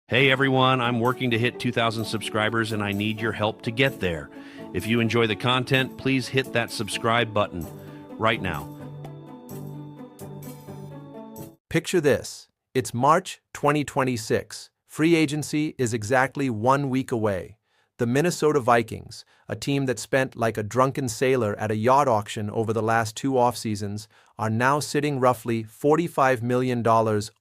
Hey everyone, I'm working to hit 2,000 subscribers and I need your help to get there. If you enjoy the content, please hit that subscribe button right now. Picture this. It's March 2026. Free agency is exactly 1 week away. The Minnesota Vikings, a team that spent like a drunken sailor at a yacht auction over the last 2 off-seasons, are now sitting roughly $45 million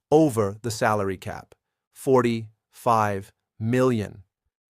over the salary cap. $45 million.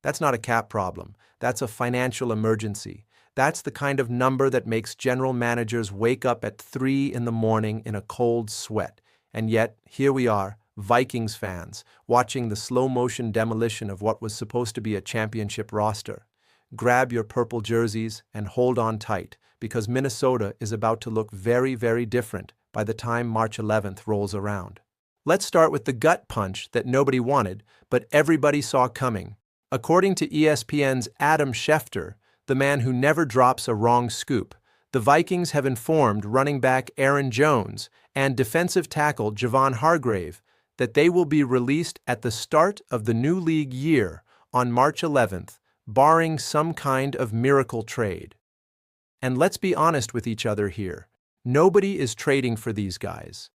That's not a cap problem. That's a financial emergency. That's the kind of number that makes general managers wake up at 3 in the morning in a cold sweat. And yet, here we are, Vikings fans, watching the slow-motion demolition of what was supposed to be a championship roster. Grab your purple jerseys and hold on tight, because Minnesota is about to look very, very different by the time March 11th rolls around. Let's start with the gut punch that nobody wanted, but everybody saw coming. According to ESPN's Adam Schefter, the man who never drops a wrong scoop, the Vikings have informed running back Aaron Jones and defensive tackle Javon Hargrave that they will be released at the start of the new league year on March 11th, barring some kind of miracle trade. And let's be honest with each other here. Nobody is trading for these guys.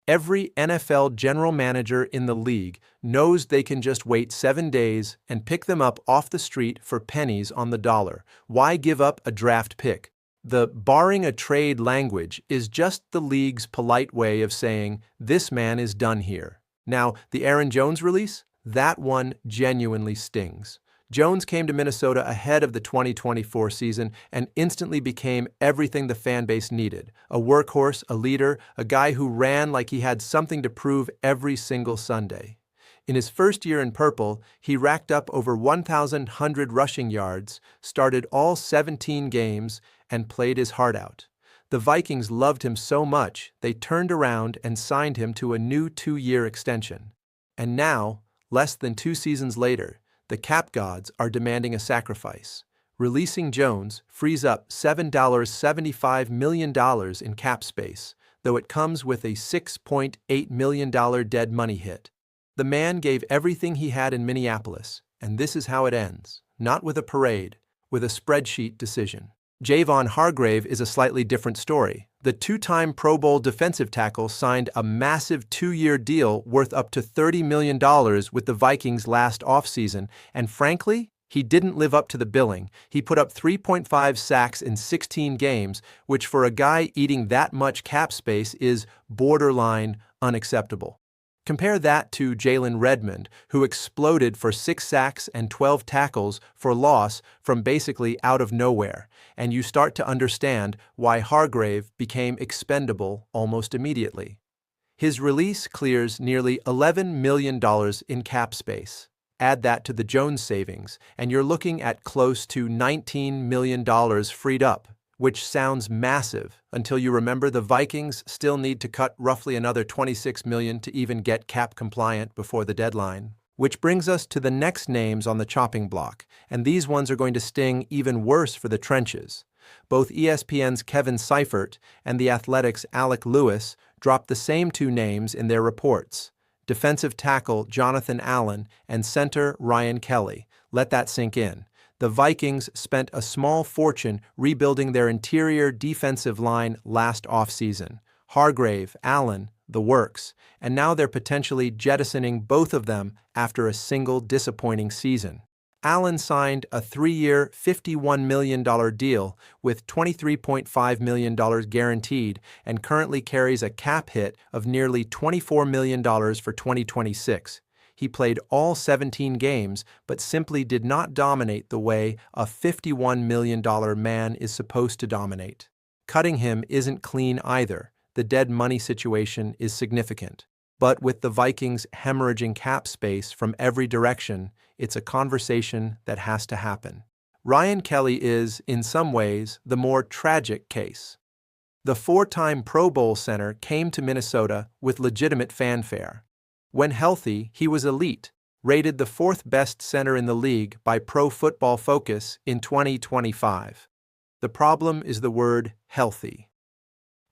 Every NFL general manager in the league knows they can just wait 7 days and pick them up off the street for pennies on the dollar. Why give up a draft pick? The barring a trade language is just the league's polite way of saying, this man is done here. Now, the Aaron Jones release? That one genuinely stings. Jones came to Minnesota ahead of the 2024 season and instantly became everything the fan base needed. A workhorse, a leader, a guy who ran like he had something to prove every single Sunday. In his first year in purple, he racked up over 1,100 rushing yards, started all 17 games, and played his heart out. The Vikings loved him so much, they turned around and signed him to a new 2-year extension. And now, less than 2 seasons later, the cap gods are demanding a sacrifice. Releasing Jones frees up $7.75 million in cap space, though it comes with a $6.8 million dead money hit. The man gave everything he had in Minneapolis, and this is how it ends. Not with a parade, with a spreadsheet decision. Javon Hargrave is a slightly different story. The 2-time Pro Bowl defensive tackle signed a massive 2-year deal worth up to $30 million with the Vikings last offseason, and frankly, he didn't live up to the billing. He put up 3.5 sacks in 16 games, which for a guy eating that much cap space is borderline unacceptable. Compare that to Jalen Redmond, who exploded for 6 sacks and 12 tackles for loss from basically out of nowhere, and you start to understand why Hargrave became expendable almost immediately. His release clears nearly $11 million in cap space. Add that to the Jones savings, and you're looking at close to $19 million freed up, which sounds massive until you remember the Vikings still need to cut roughly another $26 million to even get cap compliant before the deadline. Which brings us to the next names on the chopping block, and these ones are going to sting even worse for the trenches. Both ESPN's Kevin Seifert and The Athletic's Alec Lewis dropped the same 2 names in their reports: defensive tackle Jonathan Allen and center Ryan Kelly. Let that sink in. The Vikings spent a small fortune rebuilding their interior defensive line last offseason. Hargrave, Allen, the works, and now they're potentially jettisoning both of them after a single disappointing season. Allen signed a 3-year, $51 million deal with $23.5 million guaranteed and currently carries a cap hit of nearly $24 million for 2026. He played all 17 games, but simply did not dominate the way a $51 million man is supposed to dominate. Cutting him isn't clean either. The dead money situation is significant. But with the Vikings hemorrhaging cap space from every direction, it's a conversation that has to happen. Ryan Kelly is, in some ways, the more tragic case. The 4-time Pro Bowl center came to Minnesota with legitimate fanfare. When healthy, he was elite, rated the 4th best center in the league by Pro Football Focus in 2025. The problem is the word healthy.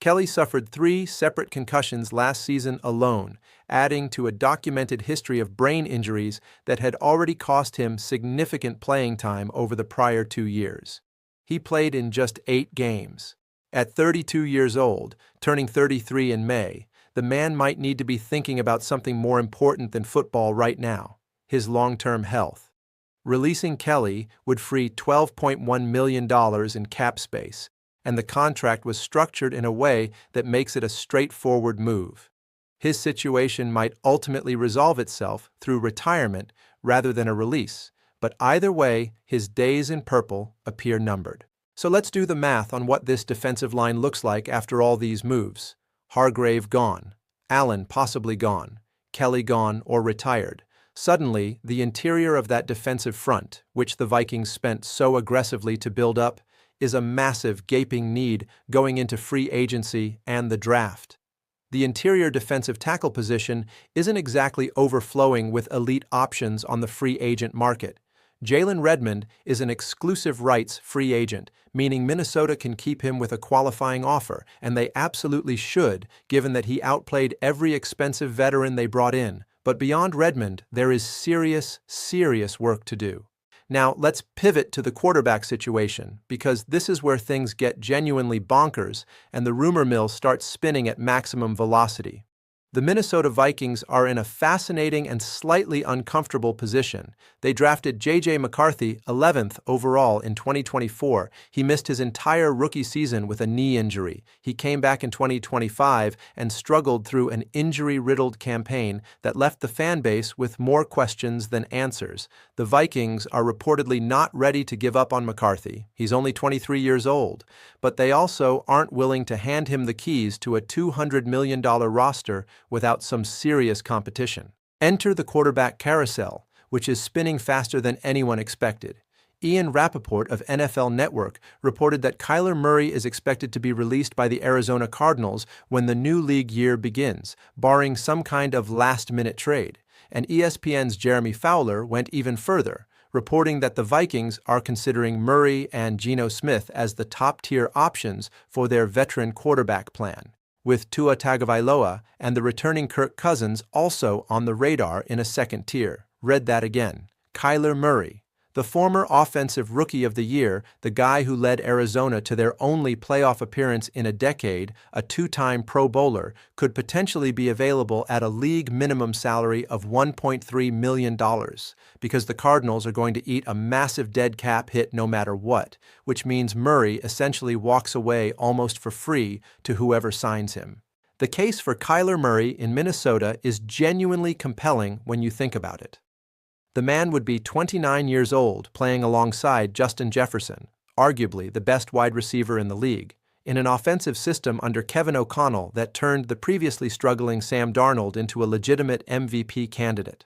Kelly suffered 3 separate concussions last season alone, adding to a documented history of brain injuries that had already cost him significant playing time over the prior 2 years. He played in just 8 games. At 32 years old, turning 33 in May, the man might need to be thinking about something more important than football right now: his long-term health. Releasing Kelly would free $12.1 million in cap space, and the contract was structured in a way that makes it a straightforward move. His situation might ultimately resolve itself through retirement rather than a release, but either way, his days in purple appear numbered. So let's do the math on what this defensive line looks like after all these moves. Hargrave gone, Allen possibly gone, Kelly gone or retired. Suddenly, the interior of that defensive front, which the Vikings spent so aggressively to build up, is a massive, gaping need going into free agency and the draft. The interior defensive tackle position isn't exactly overflowing with elite options on the free agent market. Jalen Redmond is an exclusive rights free agent, meaning Minnesota can keep him with a qualifying offer, and they absolutely should, given that he outplayed every expensive veteran they brought in. But beyond Redmond, there is serious work to do. Now, let's pivot to the quarterback situation, because this is where things get genuinely bonkers and the rumor mill starts spinning at maximum velocity. The Minnesota Vikings are in a fascinating and slightly uncomfortable position. They drafted J.J. McCarthy 11th overall in 2024. He missed his entire rookie season with a knee injury. He came back in 2025 and struggled through an injury-riddled campaign that left the fan base with more questions than answers. The Vikings are reportedly not ready to give up on McCarthy. He's only 23 years old, but they also aren't willing to hand him the keys to a $200 million roster without some serious competition. Enter the quarterback carousel, which is spinning faster than anyone expected. Ian Rappaport of NFL Network reported that Kyler Murray is expected to be released by the Arizona Cardinals when the new league year begins, barring some kind of last-minute trade. And ESPN's Jeremy Fowler went even further, reporting that the Vikings are considering Murray and Geno Smith as the top-tier options for their veteran quarterback plan, with Tua Tagovailoa and the returning Kirk Cousins also on the radar in a second tier. Read that again. Kyler Murray, the former Offensive Rookie of the Year, the guy who led Arizona to their only playoff appearance in a decade, a 2-time Pro Bowler, could potentially be available at a league minimum salary of $1.3 million, because the Cardinals are going to eat a massive dead cap hit no matter what, which means Murray essentially walks away almost for free to whoever signs him. The case for Kyler Murray in Minnesota is genuinely compelling when you think about it. The man would be 29 years old, playing alongside Justin Jefferson, arguably the best wide receiver in the league, in an offensive system under Kevin O'Connell that turned the previously struggling Sam Darnold into a legitimate MVP candidate.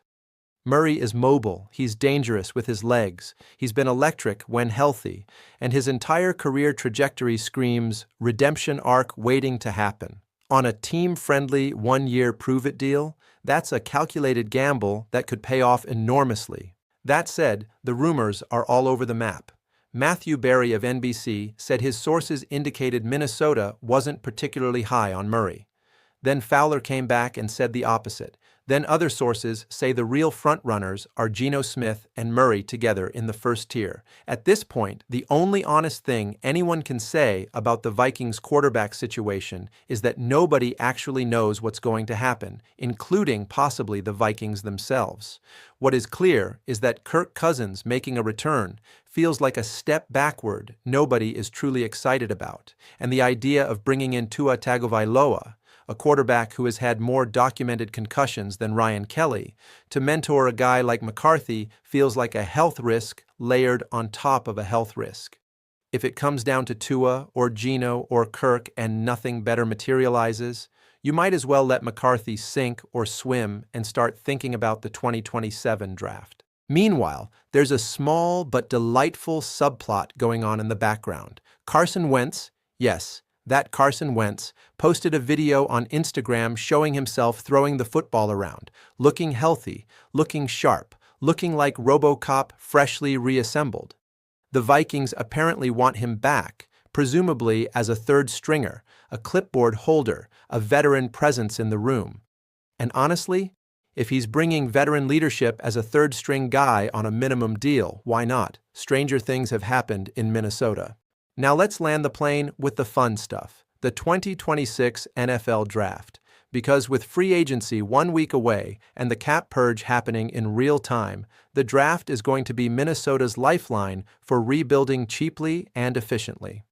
Murray is mobile, he's dangerous with his legs, he's been electric when healthy, and his entire career trajectory screams redemption arc waiting to happen. On a team-friendly, one-year prove-it deal, that's a calculated gamble that could pay off enormously. That said, the rumors are all over the map. Matthew Berry of NBC said his sources indicated Minnesota wasn't particularly high on Murray. Then Fowler came back and said the opposite. Then other sources say the real frontrunners are Geno Smith and Murray together in the first tier. At this point, the only honest thing anyone can say about the Vikings' quarterback situation is that nobody actually knows what's going to happen, including possibly the Vikings themselves. What is clear is that Kirk Cousins making a return feels like a step backward nobody is truly excited about, and the idea of bringing in Tua Tagovailoa, a quarterback who has had more documented concussions than Ryan Kelly, to mentor a guy like McCarthy feels like a health risk layered on top of a health risk. If it comes down to Tua or Geno or Kirk and nothing better materializes, you might as well let McCarthy sink or swim and start thinking about the 2027 draft. Meanwhile, there's a small but delightful subplot going on in the background. Carson Wentz, yes, that Carson Wentz, posted a video on Instagram showing himself throwing the football around, looking healthy, looking sharp, looking like RoboCop freshly reassembled. The Vikings apparently want him back, presumably as a third stringer, a clipboard holder, a veteran presence in the room. And honestly, if he's bringing veteran leadership as a third-string guy on a minimum deal, why not? Stranger things have happened in Minnesota. Now let's land the plane with the fun stuff, the 2026 NFL Draft. Because with free agency 1 week away and the cap purge happening in real time, the draft is going to be Minnesota's lifeline for rebuilding cheaply and efficiently.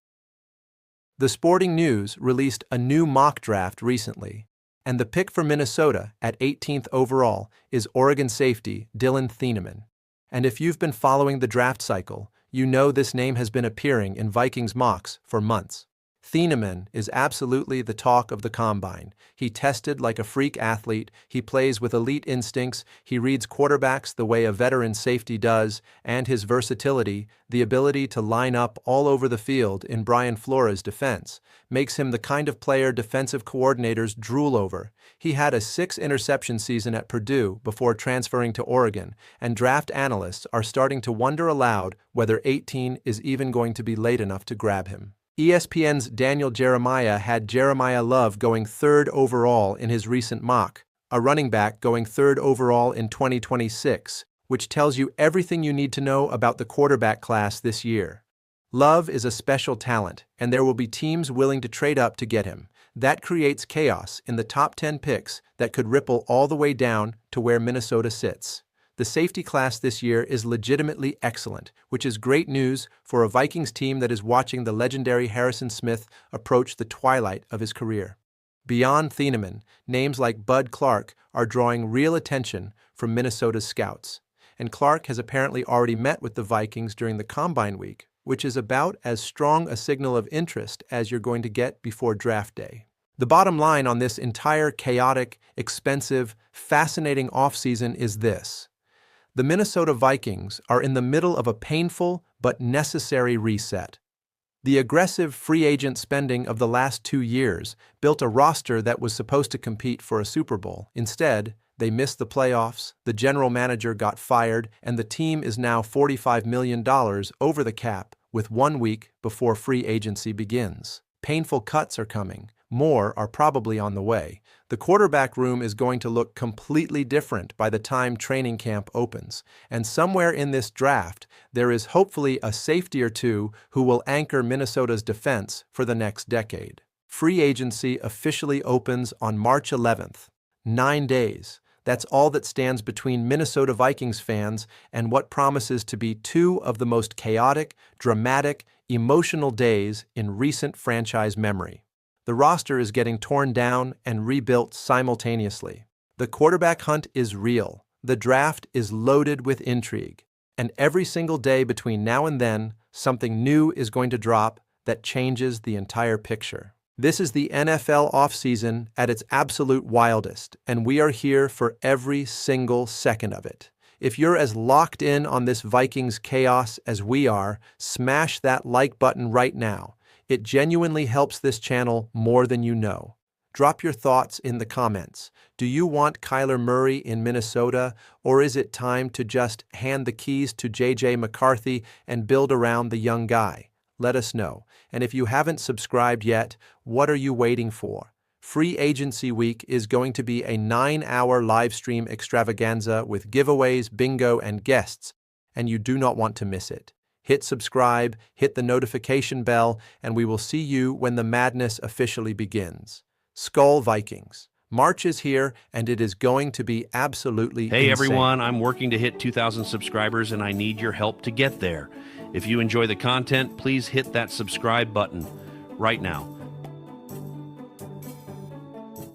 The Sporting News released a new mock draft recently, and the pick for Minnesota at 18th overall is Oregon safety Dylan Thieneman. And if you've been following the draft cycle, you know this name has been appearing in Vikings mocks for months. Thieneman is absolutely the talk of the combine. He tested like a freak athlete, he plays with elite instincts, he reads quarterbacks the way a veteran safety does, and his versatility, the ability to line up all over the field in Brian Flores' defense, makes him the kind of player defensive coordinators drool over. He had a 6-interception season at Purdue before transferring to Oregon, and draft analysts are starting to wonder aloud whether 18 is even going to be late enough to grab him. ESPN's Daniel Jeremiah had Jeremiah Love going 3rd overall in his recent mock, a running back going 3rd overall in 2026, which tells you everything you need to know about the quarterback class this year. Love is a special talent, and there will be teams willing to trade up to get him. That creates chaos in the top 10 picks that could ripple all the way down to where Minnesota sits. The safety class this year is legitimately excellent, which is great news for a Vikings team that is watching the legendary Harrison Smith approach the twilight of his career. Beyond Thieneman, names like Bud Clark are drawing real attention from Minnesota's scouts. And Clark has apparently already met with the Vikings during the Combine week, which is about as strong a signal of interest as you're going to get before draft day. The bottom line on this entire chaotic, expensive, fascinating offseason is this. The Minnesota Vikings are in the middle of a painful but necessary reset. The aggressive free agent spending of the last 2 years built a roster that was supposed to compete for a Super Bowl. Instead, they missed the playoffs, the general manager got fired, and the team is now $45 million over the cap with 1 week before free agency begins. Painful cuts are coming. More are probably on the way. The quarterback room is going to look completely different by the time training camp opens. And somewhere in this draft, there is hopefully a safety or two who will anchor Minnesota's defense for the next decade. Free agency officially opens on March 11th. 9 days. That's all that stands between Minnesota Vikings fans and what promises to be 2 of the most chaotic, dramatic, emotional days in recent franchise memory. The roster is getting torn down and rebuilt simultaneously. The quarterback hunt is real. The draft is loaded with intrigue. And every single day between now and then, something new is going to drop that changes the entire picture. This is the NFL offseason at its absolute wildest, and we are here for every single second of it. If you're as locked in on this Vikings chaos as we are, smash that like button right now. It genuinely helps this channel more than you know. Drop your thoughts in the comments. Do you want Kyler Murray in Minnesota, or is it time to just hand the keys to J.J. McCarthy and build around the young guy? Let us know. And if you haven't subscribed yet, what are you waiting for? Free Agency Week is going to be a 9-hour live stream extravaganza with giveaways, bingo, and guests, and you do not want to miss it. Hit subscribe, hit the notification bell, and we will see you when the madness officially begins. Skol Vikings. March is here, and it is going to be absolutely Hey insane. everyone, I'm working to hit 2,000 subscribers and I need your help to get there. If you enjoy the content, please hit that subscribe button right now.